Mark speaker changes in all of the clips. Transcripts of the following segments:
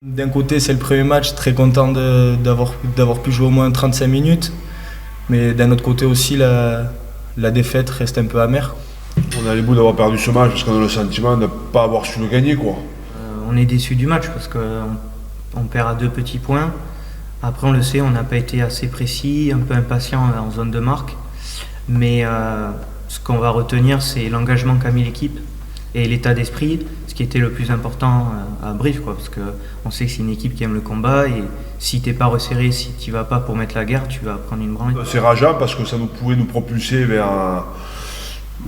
Speaker 1: D'un côté, c'est le premier match, très content d'avoir pu jouer au moins 35 minutes. Mais d'un autre côté aussi, la défaite reste un peu amère.
Speaker 2: On a les bouts d'avoir perdu ce match parce qu'on a le sentiment de ne pas avoir su le gagner, quoi.
Speaker 3: On est déçu du match parce qu'on perd à 2 petits points. Après, on le sait, on n'a pas été assez précis, un peu impatient en zone de marque. Mais ce qu'on va retenir, c'est l'engagement qu'a mis l'équipe et l'état d'esprit, ce qui était le plus important à Brive, quoi, parce qu'on sait que c'est une équipe qui aime le combat et si t'es pas resserré, si tu vas pas pour mettre la guerre, tu vas prendre une branlée.
Speaker 2: C'est rageant parce que ça pouvait nous propulser vers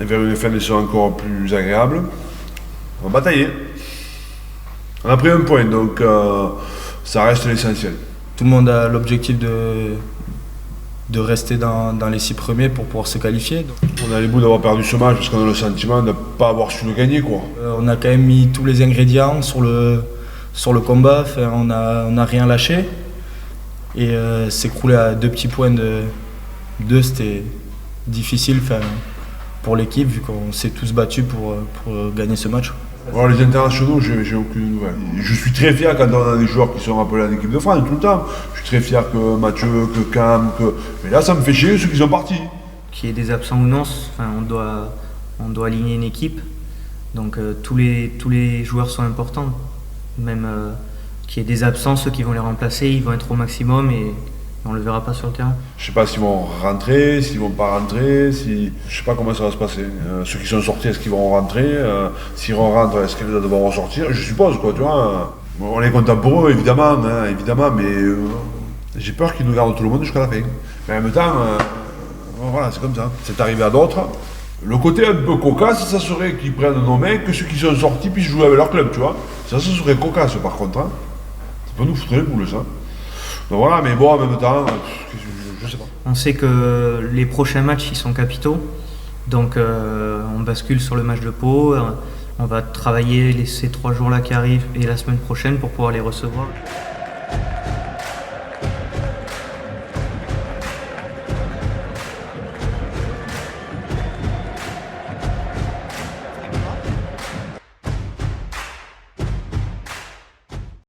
Speaker 2: une fin de saison encore plus agréable. On va batailler. On a pris un point, donc ça reste l'essentiel.
Speaker 1: Tout le monde a l'objectif de rester dans les 6 premiers pour pouvoir se qualifier.
Speaker 2: On a les bouts d'avoir perdu ce match parce qu'on a le sentiment de ne pas avoir su le gagner, quoi.
Speaker 1: On a quand même mis tous les ingrédients sur le combat, enfin, on a rien lâché. Et s'écrouler à 2 petits points de c'était difficile pour l'équipe vu qu'on s'est tous battus pour gagner ce match.
Speaker 2: Alors les internationaux, j'ai aucune nouvelle. Je suis très fier quand on a des joueurs qui sont rappelés à l'équipe de France tout le temps. Je suis très fier que Mathieu, que Cam, Mais là, ça me fait chier ceux qui sont partis.
Speaker 3: Qu'il y ait des absents ou non, enfin, on doit aligner une équipe. Donc tous les joueurs sont importants. Même qu'il y ait des absents, ceux qui vont les remplacer, ils vont être au maximum et on ne le verra pas sur le terrain.
Speaker 2: Je sais pas s'ils vont rentrer, s'ils vont pas rentrer, je sais pas comment ça va se passer. Ceux qui sont sortis, est-ce qu'ils vont rentrer s'ils rentrent, est-ce qu'ils vont ressortir? Je suppose, quoi, tu vois. On est content pour eux, évidemment, mais j'ai peur qu'ils nous gardent tout le monde jusqu'à la fin. Mais en même temps, voilà, c'est comme ça. C'est arrivé à d'autres. Le côté un peu cocasse, ça serait qu'ils prennent nos mains, que ceux qui sont sortis puissent jouer avec leur club, tu vois. Ça serait cocasse, par contre. Hein. Ça peut nous foutre les boules, ça. Donc voilà, mais bon, en même temps, je sais pas.
Speaker 3: On sait que les prochains matchs, ils sont capitaux. Donc on bascule sur le match de Pau. On va travailler ces 3 jours-là qui arrivent et la semaine prochaine pour pouvoir les recevoir.